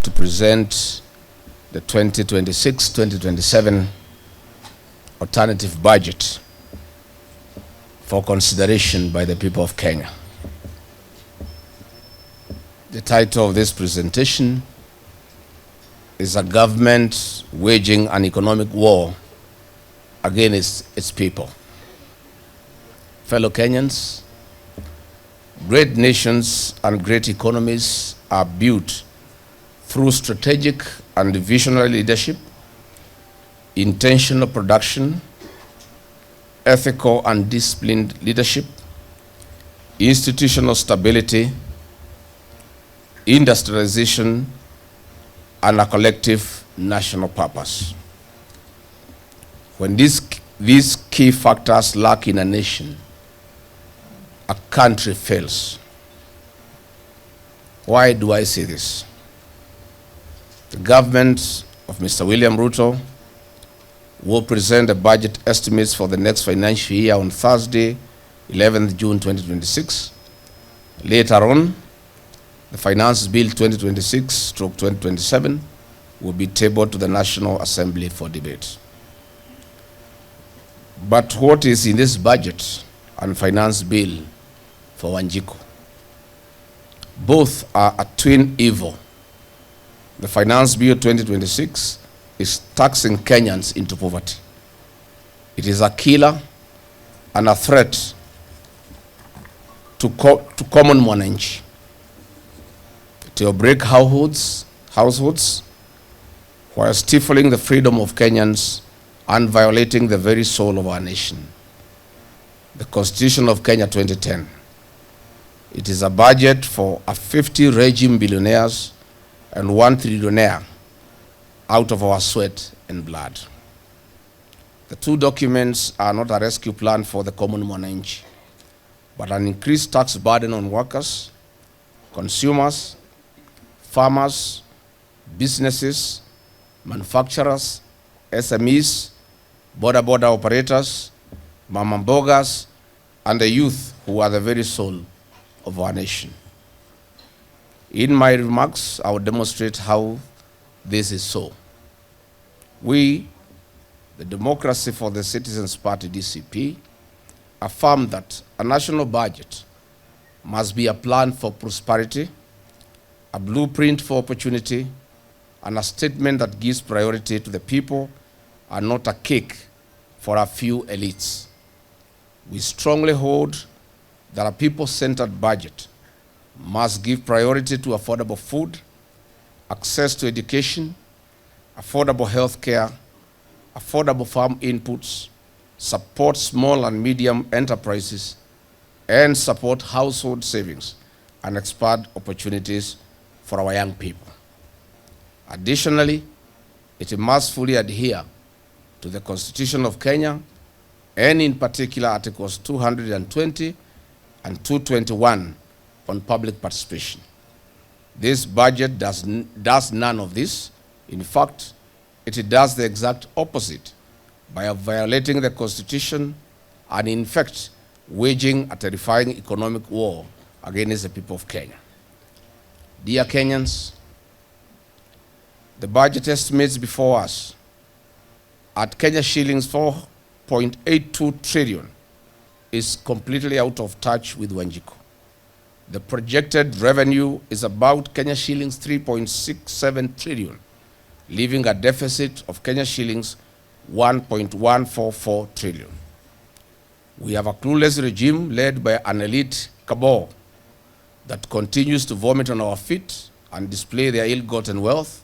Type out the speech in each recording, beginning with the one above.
to present the 2026-2027 alternative budget for consideration by the people of Kenya. The title of this presentation is "A Government Waging an Economic War Against its People." Fellow Kenyans, great nations and great economies are built through strategic and visionary leadership, intentional production, ethical and disciplined leadership, institutional stability, industrialization, and a collective national purpose. When these key factors lack in a nation, a country fails. Why do I say this? The government of Mr. William Ruto will present the budget estimates for the next financial year on Thursday, 11th June 2026. Later on, the Finance Bill 2026/2027 will be tabled to the National Assembly for debate. But what is in this budget and Finance Bill for Wanjiku? Both are a twin evil. The Finance Bill 2026 is taxing Kenyans into poverty. It is a killer and a threat to common mwananchi. It will break households while stifling the freedom of Kenyans and violating the very soul of our nation. The Constitution of Kenya 2010. It is a budget for a 50 regime billionaires and 1 trillionaire out of our sweat and blood. The two documents are not a rescue plan for the common mwananchi, but an increased tax burden on workers, consumers, farmers, businesses, manufacturers, SMEs, border operators, mama mbogas, and the youth who are the very soul of our nation. In my remarks, I will demonstrate how this is so. We, the Democracy for the Citizens Party, DCP, affirm that a national budget must be a plan for prosperity, a blueprint for opportunity, and a statement that gives priority to the people and not a cake for a few elites. We strongly hold that a people-centered budget must give priority to affordable food, access to education, affordable health care, affordable farm inputs, support small and medium enterprises, and support household savings and expand opportunities for our young people. Additionally, it must fully adhere to the Constitution of Kenya, and in particular Articles 220 and 221 on public participation. This budget does none of this. In fact, it does the exact opposite by violating the Constitution and in fact waging a terrifying economic war against the people of Kenya. Dear Kenyans, the budget estimates before us at Kenya shillings 4.82 trillion is completely out of touch with Wanjiku. The projected revenue is about Kenya shillings 3.67 trillion, leaving a deficit of Kenya shillings 1.144 trillion. We have a clueless regime led by an elite cabal that continues to vomit on our feet and display their ill-gotten wealth.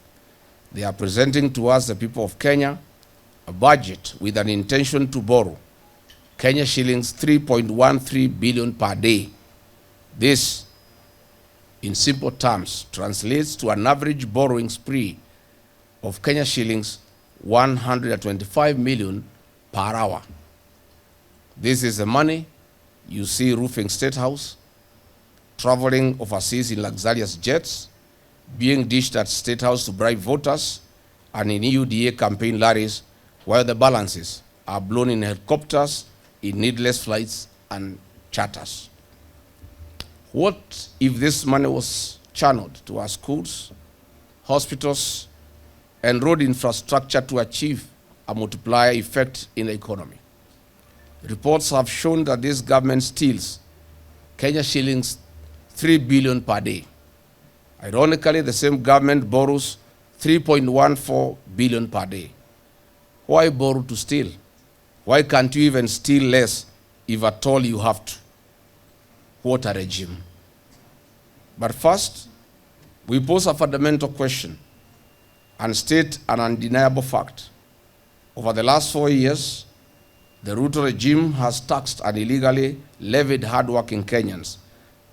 They are presenting to us, the people of Kenya, a budget with an intention to borrow Kenya shillings 3.13 billion per day. This, in simple terms, translates to an average borrowing spree of Kenya shillings 125 million per hour. This is the money you see roofing State House, traveling overseas in luxurious jets, being dished at State House to bribe voters, and in EUDA campaign lorries, while the balances are blown in helicopters, in needless flights and charters. What if this money was channeled to our schools, hospitals, and road infrastructure to achieve a multiplier effect in the economy. Reports have shown that this government steals Kenya shillings 3 billion per day. Ironically, the same government borrows 3.14 billion per day. Why borrow to steal? Why can't you even steal less if at all you have to? What a regime. But first, we pose a fundamental question and state an undeniable fact. Over the last 4 years, the Ruto regime has taxed and illegally levied hardworking Kenyans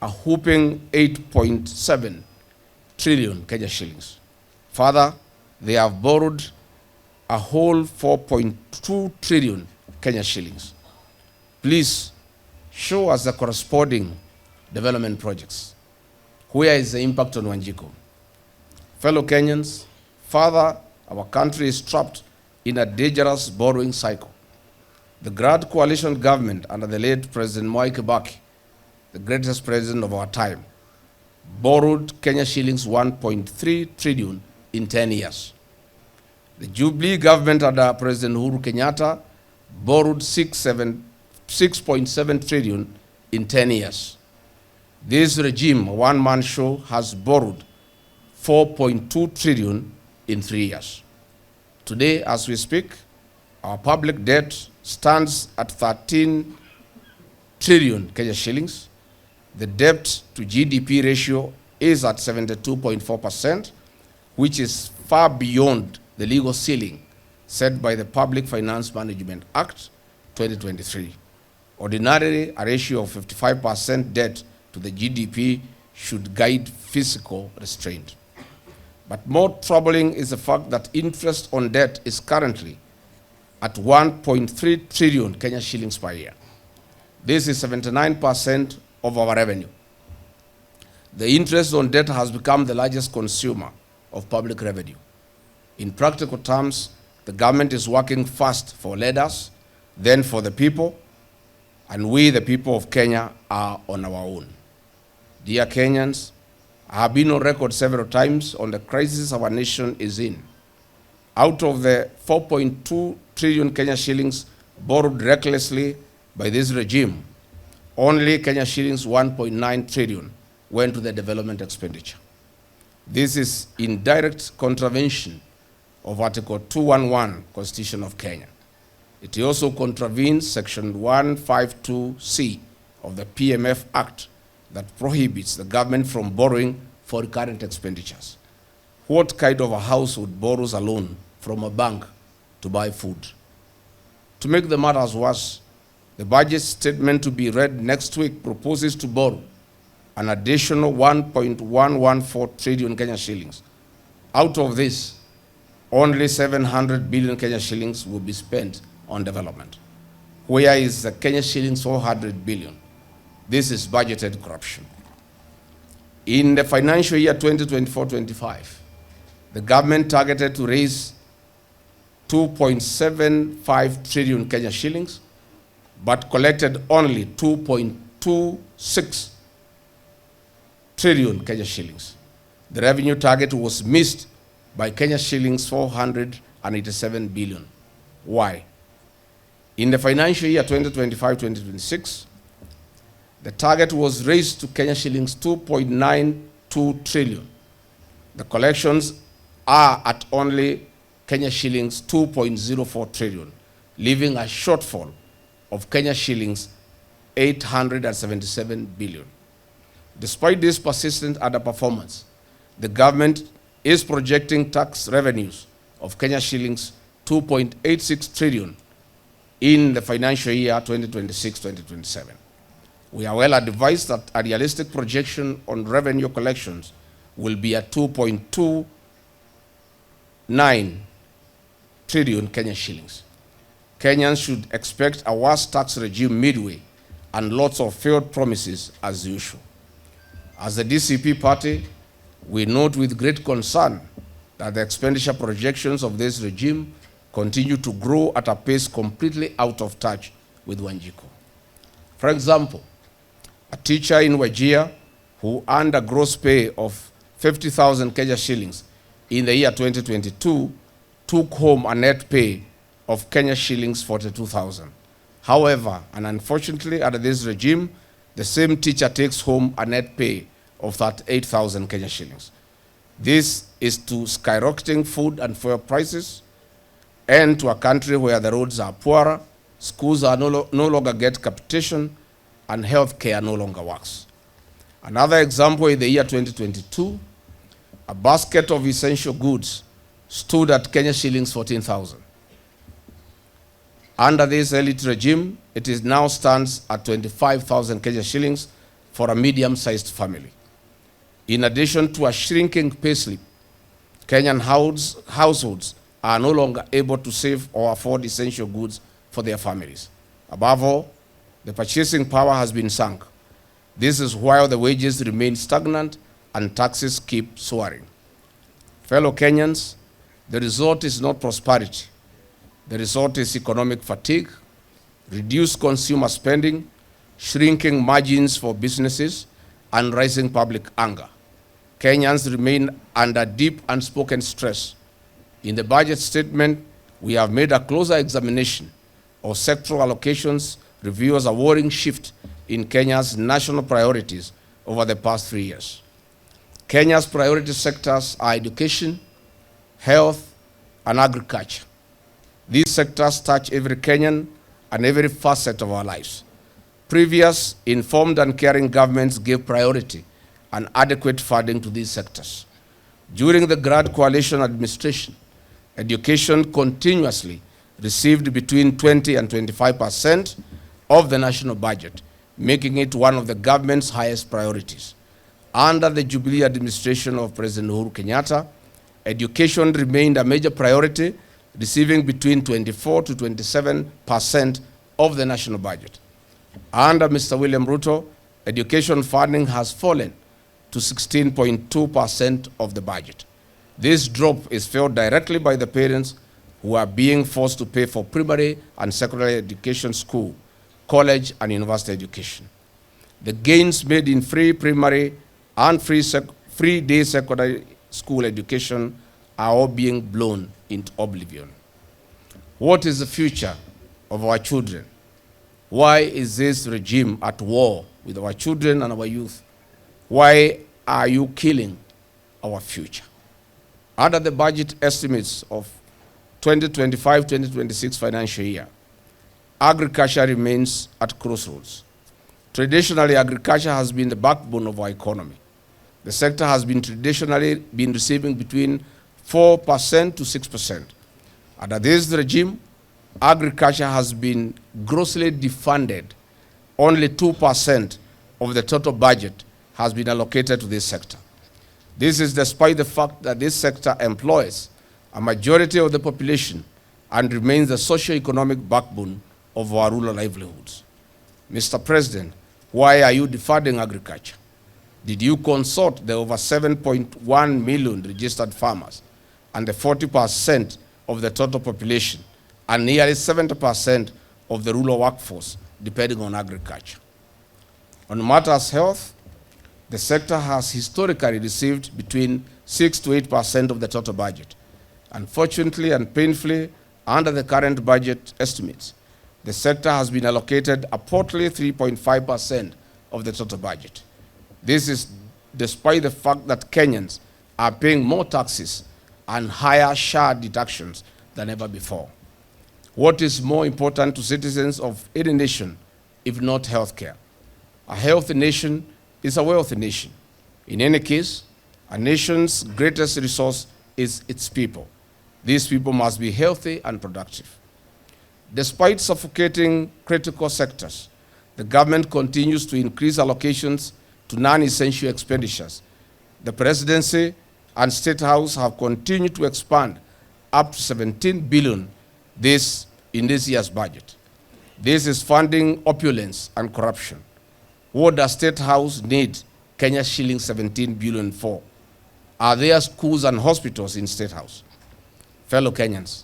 a whopping 8.7 trillion Kenya shillings. Further, they have borrowed a whole 4.2 trillion Kenya shillings. Please show us the corresponding development projects. Where is the impact on Wanjiko? Fellow Kenyans, further, our country is trapped in a dangerous borrowing cycle. The Grand Coalition government under the late President Mwai Kibaki, the greatest president of our time, borrowed Kenya shillings 1.3 trillion in 10 years. The Jubilee government under President Uhuru Kenyatta borrowed 6.7 trillion in 10 years. This regime, a one-man show, has borrowed 4.2 trillion in 3 years. Today, as we speak, our public debt stands at 13 trillion Kenya shillings. The debt to GDP ratio is at 72.4%, which is far beyond the legal ceiling set by the Public Finance Management Act 2023. Ordinarily, a ratio of 55% debt to the GDP should guide fiscal restraint. But more troubling is the fact that interest on debt is currently at 1.3 trillion Kenya shillings per year. This is 79% of our revenue. The interest on debt has become the largest consumer of public revenue. In practical terms, the government is working first for leaders, then for the people, and we, the people of Kenya, are on our own. Dear Kenyans, I have been on record several times on the crisis our nation is in. Out of the 4.2 trillion Kenya shillings borrowed recklessly by this regime, only Kenya shillings 1.9 trillion went to the development expenditure. This is in direct contravention of Article 211 Constitution of Kenya. It also contravenes Section 152C of the PMF Act that prohibits the government from borrowing for recurrent expenditures. What kind of a household borrows a loan from a bank to buy food? To make the matters worse, the budget statement to be read next week proposes to borrow an additional 1.114 trillion Kenya shillings. Out of this, only 700 billion Kenya shillings will be spent on development. Where is the Kenya shillings 400 billion? This is budgeted corruption. In the financial year 2024-25, the government targeted to raise 2.75 trillion Kenya shillings, but collected only 2.26 trillion Kenya shillings. The revenue target was missed by Kenya shillings 487 billion. Why? In the financial year 2025-2026, the target was raised to Kenya shillings 2.92 trillion. The collections are at only Kenya shillings 2.04 trillion, leaving a shortfall of Kenya shillings 877 billion. Despite this persistent underperformance, the government is projecting tax revenues of Kenya shillings 2.86 trillion in the financial year 2026-2027. We are well advised that a realistic projection on revenue collections will be at 2.29 trillion Kenya shillings. Kenyans should expect a worse tax regime midway and lots of failed promises as usual. As the DCP party, we note with great concern that the expenditure projections of this regime continue to grow at a pace completely out of touch with Wanjiko. For example, a teacher in Wajir who earned a gross pay of 50,000 Kenya shillings in the year 2022 took home a net pay of Kenya shillings 42,000. However, and unfortunately under this regime, the same teacher takes home a net pay of 38,000 Kenya shillings. This is to skyrocketing food and fuel prices, and to a country where the roads are poorer, schools are no longer get capitation, and health care no longer works. Another example, in the year 2022, a basket of essential goods stood at Kenya shillings 14,000. Under this elite regime, it is now stands at 25,000 Kenya shillings for a medium-sized family. In addition to a shrinking payslip, Kenyan households are no longer able to save or afford essential goods for their families. Above all, the purchasing power has been sunk. This is while the wages remain stagnant and taxes keep soaring. Fellow Kenyans, the result is not prosperity. The result is economic fatigue, reduced consumer spending, shrinking margins for businesses, and rising public anger. Kenyans remain under deep unspoken stress. In the budget statement, we have made a closer examination of sectoral allocations, reveals a worrying shift in Kenya's national priorities over the past 3 years. Kenya's priority sectors are education, health, and agriculture. These sectors touch every Kenyan and every facet of our lives. Previous informed and caring governments gave priority and adequate funding to these sectors. During the Grand Coalition administration, education continuously received between 20 and 25% of the national budget, making it one of the government's highest priorities. Under the Jubilee administration of President Uhuru Kenyatta, education remained a major priority, receiving between 24 to 27% of the national budget. Under Mr. William Ruto, education funding has fallen to 16.2% of the budget. This drop is felt directly by the parents who are being forced to pay for primary and secondary education, school, college, and university education. The gains made in free primary and free day secondary school education are all being blown into oblivion. What is the future of our children? Why is this regime at war with our children and our youth? Why are you killing our future? Under the budget estimates of 2025-2026 financial year, agriculture remains at crossroads. Traditionally, agriculture has been the backbone of our economy. The sector has been traditionally been receiving between 4% to 6%. Under this regime, agriculture has been grossly defunded. Only 2% of the total budget has been allocated to this sector. This is despite the fact that this sector employs a majority of the population and remains the socio-economic backbone of our rural livelihoods. Mr. President, why are you defunding agriculture? Did you consult the over 7.1 million registered farmers and the 40% of the total population and nearly 70% of the rural workforce depending on agriculture? On matters health, the sector has historically received between 6 to 8% of the total budget. Unfortunately and painfully, under the current budget estimates, the sector has been allocated a portly 3.5% of the total budget. This is despite the fact that Kenyans are paying more taxes and higher share deductions than ever before. What is more important to citizens of any nation if not healthcare? A healthy nation is a wealthy nation. In any case, a nation's greatest resource is its people. These people must be healthy and productive. Despite suffocating critical sectors, the government continues to increase allocations to non-essential expenditures. The presidency and State House have continued to expand up to 17 billion in this year's budget. This is funding opulence and corruption. What does State House need Kenya shilling 17 billion for? Are there schools and hospitals in State House? Fellow Kenyans,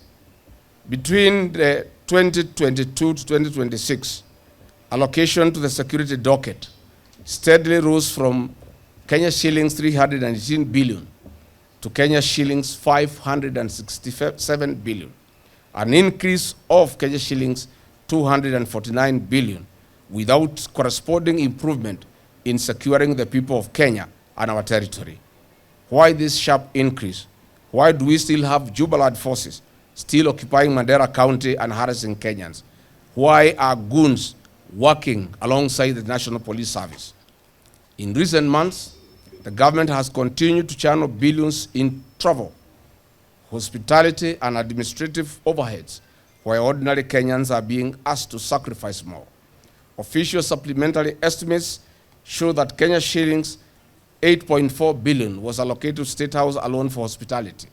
between the 2022 to 2026, allocation to the security docket steadily rose from Kenya shillings 318 billion to Kenya shillings 567 billion, an increase of Kenya shillings 249 billion, without corresponding improvement in securing the people of Kenya and our territory. Why this sharp increase? Why do we still have Jubilant forces still occupying Mandera County and harassing Kenyans? Why are goons working alongside the National Police Service? In recent months, the government has continued to channel billions in travel, hospitality, and administrative overheads, where ordinary Kenyans are being asked to sacrifice more. Official supplementary estimates show that Kenya shillings 8.4 billion was allocated to State House alone for hospitality,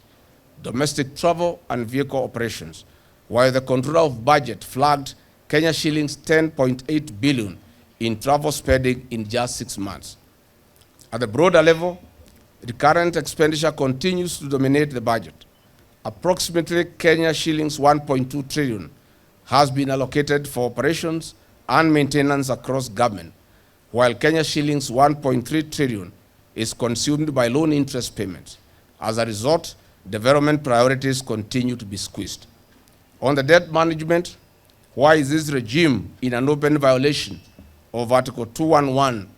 domestic travel, and vehicle operations, while the Controller of Budget flagged Kenya shillings 10.8 billion in travel spending in just 6 months. At the broader level, the current expenditure continues to dominate the budget. Approximately Kenya shillings 1.2 trillion has been allocated for operations and maintenance across government, while Kenya shillings 1.3 trillion is consumed by loan interest payments. As a result, development priorities continue to be squeezed. On the debt management, why is this regime in an open violation of Article 211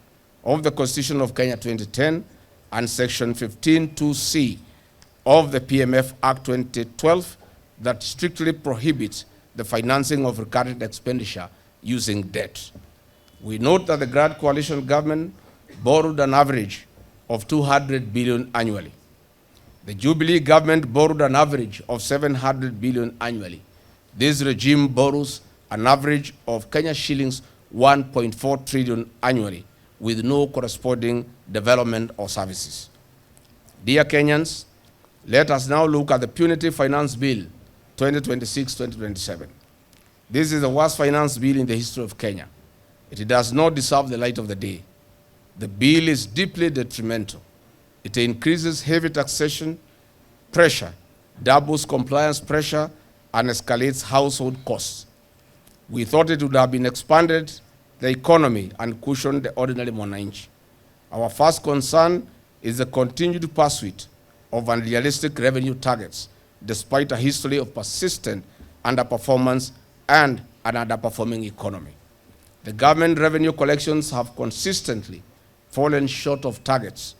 of the Constitution of Kenya 2010 and Section 15(2)(c) of the PMF Act 2012 that strictly prohibits the financing of recurrent expenditure using debt? We note that the Grand Coalition government borrowed an average of 200 billion annually. The Jubilee government borrowed an average of 700 billion annually. This regime borrows an average of Kenya shillings 1.4 trillion annually, with no corresponding development or services. Dear Kenyans, let us now look at the Punitive Finance Bill 2026-2027. This is the worst finance bill in the history of Kenya. It does not deserve the light of the day. The bill is deeply detrimental. It increases heavy taxation pressure, doubles compliance pressure, and escalates household costs. We thought it would have been expanded the economy and cushioned the ordinary mwananchi. Our first concern is the continued pursuit of unrealistic revenue targets, despite a history of persistent underperformance and an underperforming economy. The government revenue collections have consistently fallen short of targets,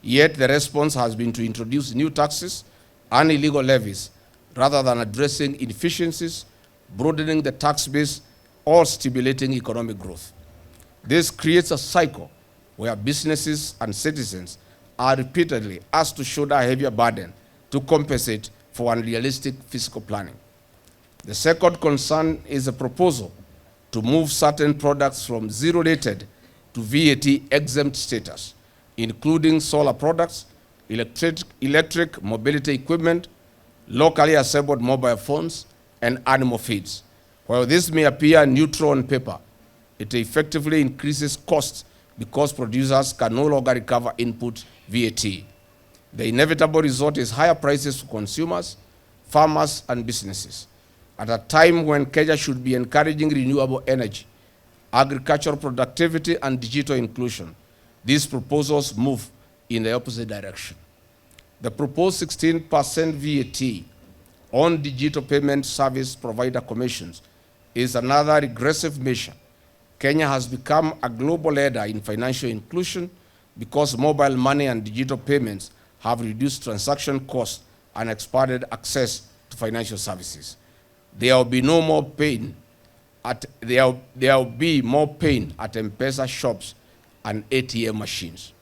yet the response has been to introduce new taxes and illegal levies rather than addressing inefficiencies, broadening the tax base, or stimulating economic growth. This creates a cycle where businesses and citizens are repeatedly asked to shoulder a heavier burden to compensate for unrealistic fiscal planning. The second concern is a proposal to move certain products from zero-rated to VAT-exempt status, including solar products, electric mobility equipment, locally assembled mobile phones, and animal feeds. While this may appear neutral on paper, it effectively increases costs because producers can no longer recover input VAT. The inevitable result is higher prices for consumers, farmers, and businesses. At a time when Kenya should be encouraging renewable energy, agricultural productivity, and digital inclusion, these proposals move in the opposite direction. The proposed 16% VAT on digital payment service provider commissions is another regressive measure. Kenya has become a global leader in financial inclusion because mobile money and digital payments have reduced transaction costs and expanded access to financial services. There will be more pain at M-Pesa shops and ATM machines.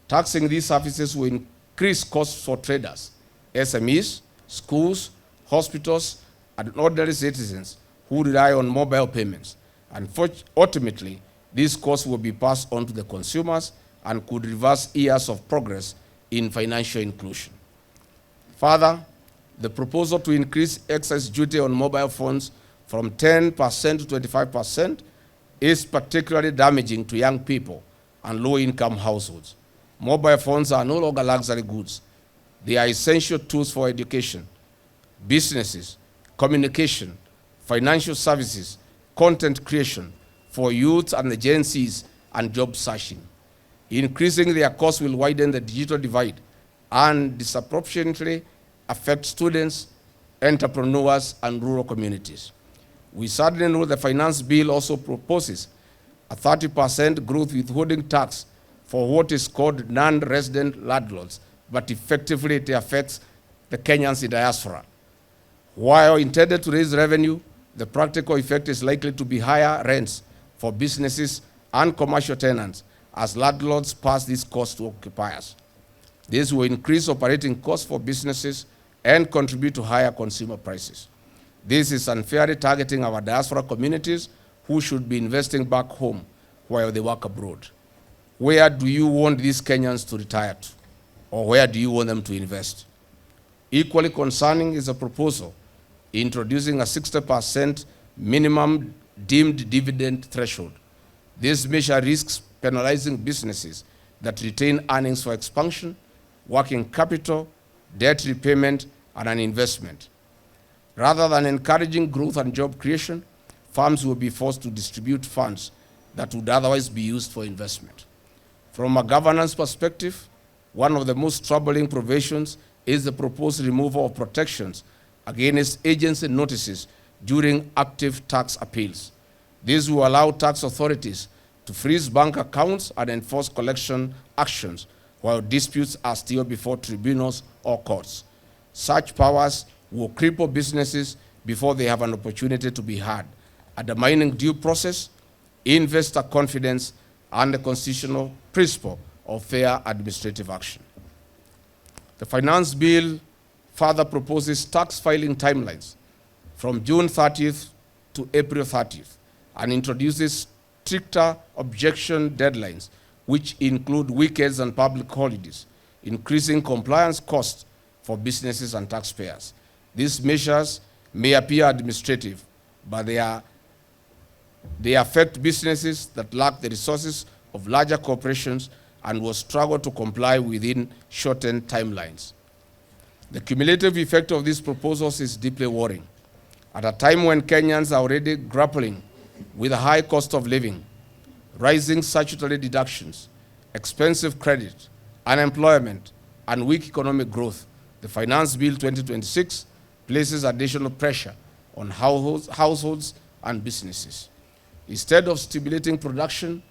Taxing these services will increase costs for traders, SMEs, schools, hospitals, and ordinary citizens who rely on mobile payments. And ultimately, these costs will be passed on to the consumers and could reverse years of progress in financial inclusion. Further, the proposal to increase excess duty on mobile phones from 10% to 25% is particularly damaging to young people and low-income households. Mobile phones are no longer luxury goods. They are essential tools for education, businesses, communication, financial services, content creation for youth and the Gen Zs, and job searching. Increasing their costs will widen the digital divide and disproportionately affect students, entrepreneurs, and rural communities. We certainly know the finance bill also proposes a 30% growth withholding tax for what is called non-resident landlords, but effectively it affects the Kenyans in diaspora. While intended to raise revenue, the practical effect is likely to be higher rents for businesses and commercial tenants as landlords pass these costs to occupiers. This will increase operating costs for businesses and contribute to higher consumer prices. This is unfairly targeting our diaspora communities who should be investing back home while they work abroad. Where do you want these Kenyans to retire to? Or where do you want them to invest? Equally concerning is a proposal introducing a 60% minimum deemed dividend threshold. This measure risks penalizing businesses that retain earnings for expansion, working capital, debt repayment, and an investment. Rather than encouraging growth and job creation, firms will be forced to distribute funds that would otherwise be used for investment. From a governance perspective, one of the most troubling provisions is the proposed removal of protections against agency notices during active tax appeals. This will allow tax authorities to freeze bank accounts and enforce collection actions while disputes are still before tribunals or courts. Such powers will cripple businesses before they have an opportunity to be heard, undermining due process, investor confidence, and the constitutional principle of fair administrative action. The finance bill further proposes tax filing timelines from June 30th to April 30th and introduces stricter objection deadlines, which include weekends and public holidays, increasing compliance costs for businesses and taxpayers. These measures may appear administrative, but they affect businesses that lack the resources of larger corporations and will struggle to comply within shortened timelines. The cumulative effect of these proposals is deeply worrying. At a time when Kenyans are already grappling with a high cost of living, rising statutory deductions, expensive credit, unemployment, and weak economic growth, the Finance Bill 2026 places additional pressure on households and businesses. Instead of stimulating production,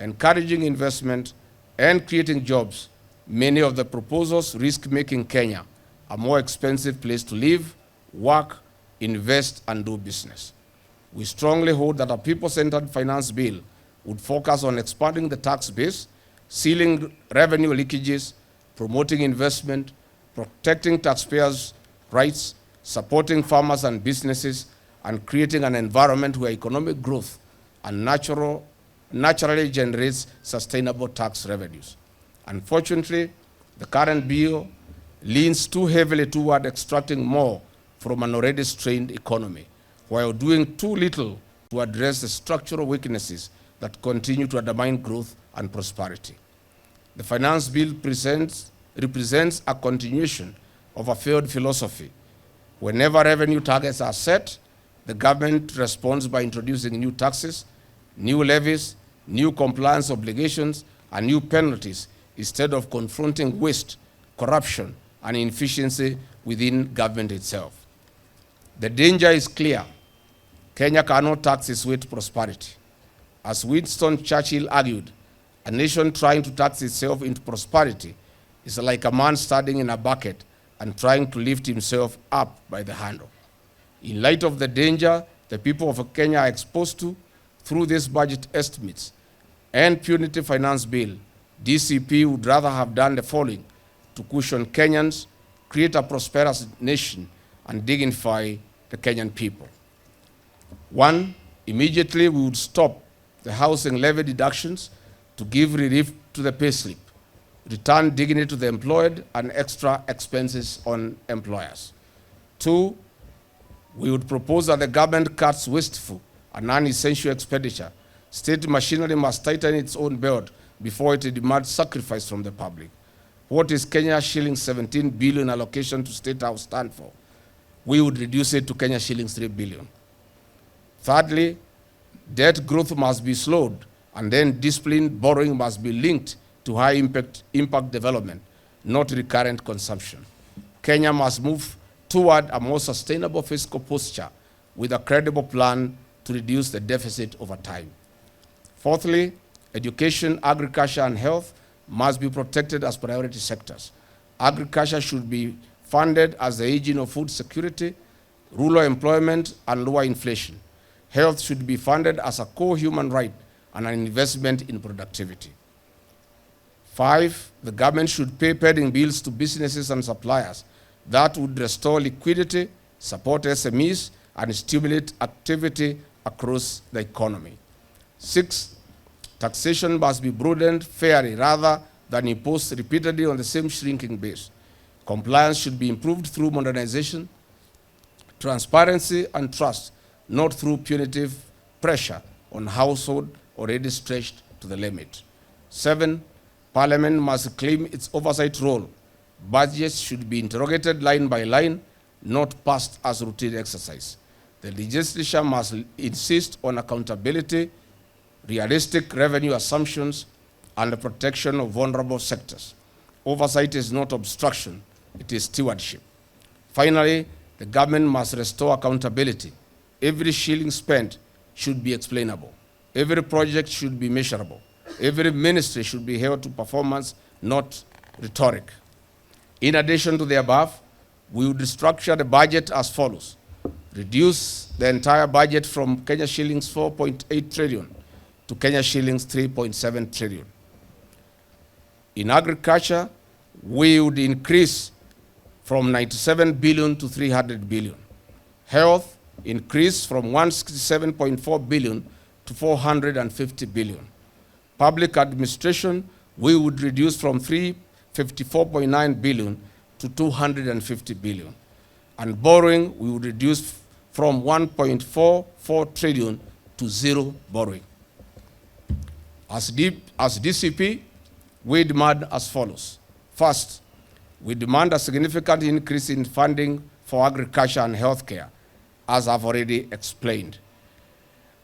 encouraging investment, and creating jobs, many of the proposals risk making Kenya a more expensive place to live, work, invest, and do business. We strongly hold that a people-centered finance bill would focus on expanding the tax base, sealing revenue leakages, promoting investment, protecting taxpayers' rights, supporting farmers and businesses, and creating an environment where economic growth and naturally generates sustainable tax revenues. Unfortunately, the current bill leans too heavily toward extracting more from an already strained economy, while doing too little to address the structural weaknesses that continue to undermine growth and prosperity. The finance bill represents a continuation of a failed philosophy. Whenever revenue targets are set, the government responds by introducing new taxes, new levies, new compliance obligations, and new penalties instead of confronting waste, corruption, and inefficiency within government itself. The danger is clear. Kenya cannot tax its way to prosperity. As Winston Churchill argued, a nation trying to tax itself into prosperity is like a man standing in a bucket and trying to lift himself up by the handle. In light of the danger the people of Kenya are exposed to through these budget estimates and punitive finance bill, DCP would rather have done the following to cushion Kenyans, create a prosperous nation, and dignify the Kenyan people. One, immediately we would stop the housing levy deductions to give relief to the payslip, return dignity to the employed, and extra expenses on employers. Two, we would propose that the government cuts wasteful and non-essential expenditure. State machinery must tighten its own belt before it demands sacrifice from the public. What is Kenya shilling 17 billion allocation to State House stand for? We would reduce it to Kenya shillings 3 billion. Thirdly, debt growth must be slowed, and then disciplined borrowing must be linked to high impact development, not recurrent consumption. Kenya must move toward a more sustainable fiscal posture with a credible plan to reduce the deficit over time. Fourthly, education, agriculture, and health must be protected as priority sectors. Agriculture should be funded as the engine of food security, rural employment, and lower inflation. Health should be funded as a core human right and an investment in productivity. 5, the government should pay pending bills to businesses and suppliers. That would restore liquidity, support SMEs, and stimulate activity across the economy. 6, taxation must be broadened fairly rather than imposed repeatedly on the same shrinking base. Compliance should be improved through modernization, transparency, and trust, not through punitive pressure on households already stretched to the limit. 7, Parliament must claim its oversight role. Budgets should be interrogated line by line, not passed as routine exercise. The legislature must insist on accountability, realistic revenue assumptions, and the protection of vulnerable sectors. Oversight is not obstruction, it is stewardship. Finally, the government must restore accountability. Every shilling spent should be explainable. Every project should be measurable. Every ministry should be held to performance, not rhetoric. In addition to the above, we would structure the budget as follows. Reduce the entire budget from Kenya shillings 4.8 trillion to Kenya shillings 3.7 trillion. In agriculture, we would increase from 97 billion to 300 billion. Health increase from 167.4 billion to 450 billion. Public administration, we would reduce from 354.9 billion to 250 billion. And borrowing, we would reduce from 1.44 trillion to zero borrowing. As DCP, we demand as follows. First, we demand a significant increase in funding for agriculture and healthcare, as I've already explained.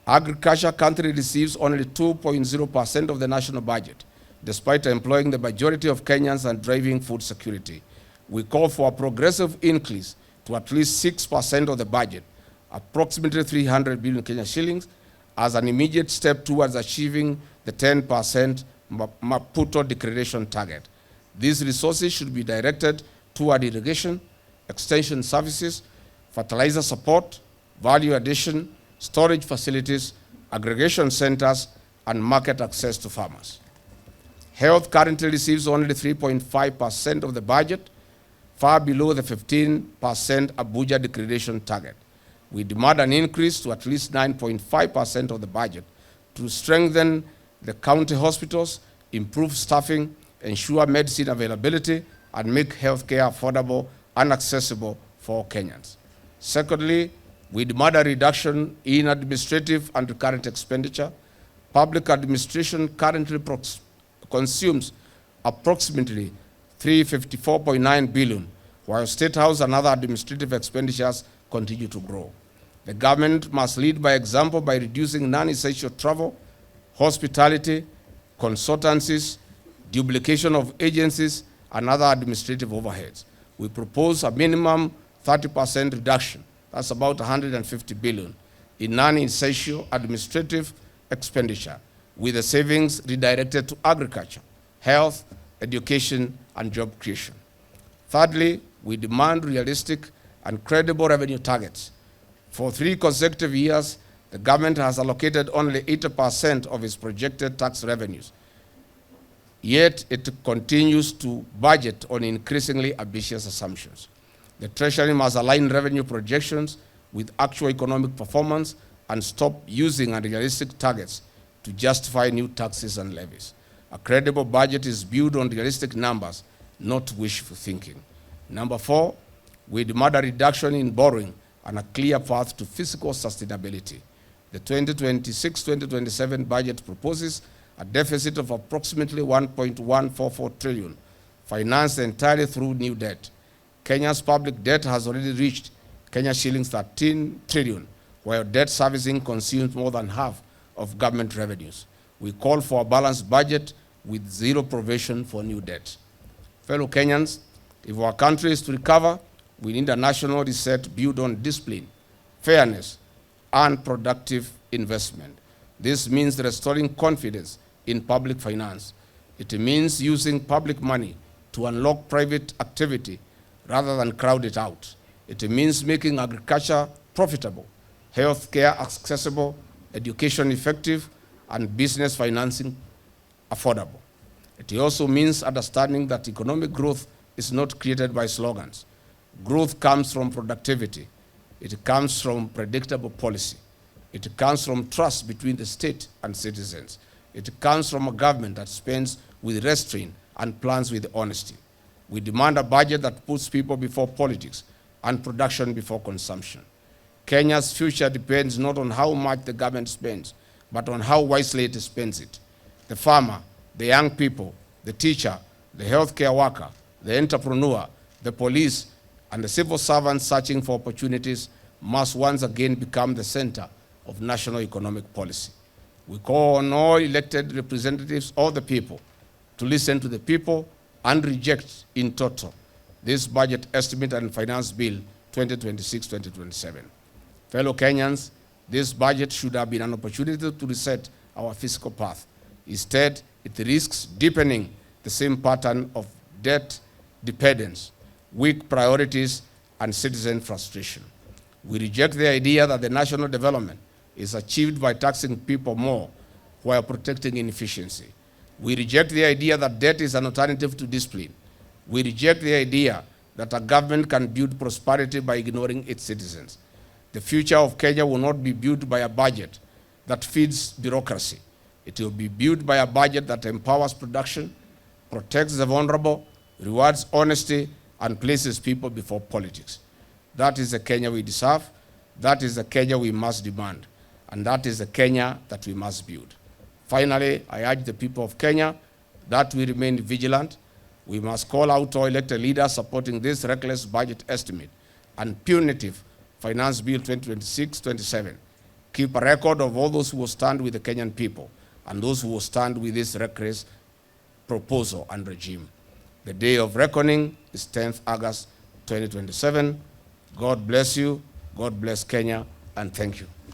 Agriculture currently receives only 2.0% of the national budget, despite employing the majority of Kenyans and driving food security. We call for a progressive increase to at least 6% of the budget, approximately 300 billion Kenya shillings, as an immediate step towards achieving the 10% Maputo Declaration target. These resources should be directed toward irrigation, extension services, fertilizer support, value addition, storage facilities, aggregation centers, and market access to farmers. Health currently receives only 3.5% of the budget, far below the 15% Abuja Declaration target. We demand an increase to at least 9.5% of the budget to strengthen the county hospitals, improve staffing, ensure medicine availability, and make healthcare affordable and accessible for all Kenyans. Secondly, we demand a reduction in administrative and recurrent expenditure. Public administration currently consumes approximately 354.9 billion, while State House and other administrative expenditures continue to grow. The government must lead by example by reducing non-essential travel, hospitality, consultancies, duplication of agencies, and other administrative overheads. We propose a minimum 30% reduction, that's about 150 billion, in non-essential administrative expenditure, with the savings redirected to agriculture, health, education, and job creation. Thirdly, we demand realistic and credible revenue targets. For 3 consecutive years, the government has allocated only 80% of its projected tax revenues. Yet it continues to budget on increasingly ambitious assumptions. The Treasury must align revenue projections with actual economic performance and stop using unrealistic targets to justify new taxes and levies. A credible budget is built on realistic numbers, not wishful thinking. Number 4, we demand a reduction in borrowing and a clear path to fiscal sustainability. The 2026-2027 budget proposes a deficit of approximately 1.144 trillion, financed entirely through new debt. Kenya's public debt has already reached Kenya shillings 13 trillion, while debt servicing consumes more than half of government revenues. We call for a balanced budget with zero provision for new debt. Fellow Kenyans, if our country is to recover, we need a national reset built on discipline, fairness, and productive investment. This means restoring confidence in public finance. It means using public money to unlock private activity rather than crowd it out. It means making agriculture profitable, healthcare accessible, education effective, and business financing affordable. It also means understanding that economic growth is not created by slogans. Growth comes from productivity. It comes from predictable policy. It comes from trust between the state and citizens. It comes from a government that spends with restraint and plans with honesty. We demand a budget that puts people before politics and production before consumption. Kenya's future depends not on how much the government spends, but on how wisely it spends it. The farmer, the young people, the teacher, the healthcare worker, the entrepreneur, the police, and the civil servants searching for opportunities must once again become the center of national economic policy. We call on all elected representatives of the people to listen to the people and reject in total this budget estimate and finance bill 2026-2027. Fellow Kenyans, this budget should have been an opportunity to reset our fiscal path. Instead, it risks deepening the same pattern of debt dependence, weak priorities, and citizen frustration. We reject the idea that the national development is achieved by taxing people more while protecting inefficiency. We reject the idea that debt is an alternative to discipline. We reject the idea that a government can build prosperity by ignoring its citizens. The future of Kenya will not be built by a budget that feeds bureaucracy. It will be built by a budget that empowers production, protects the vulnerable, rewards honesty, and places people before politics. That is the Kenya we deserve. That is the Kenya we must demand. And that is the Kenya that we must build. Finally, I urge the people of Kenya that we remain vigilant. We must call out our elected leaders supporting this reckless budget estimate and punitive Finance Bill 2026-27. Keep a record of all those who will stand with the Kenyan people and those who will stand with this reckless proposal and regime. The day of reckoning is 10th August 2027. God bless you, God bless Kenya, and thank you.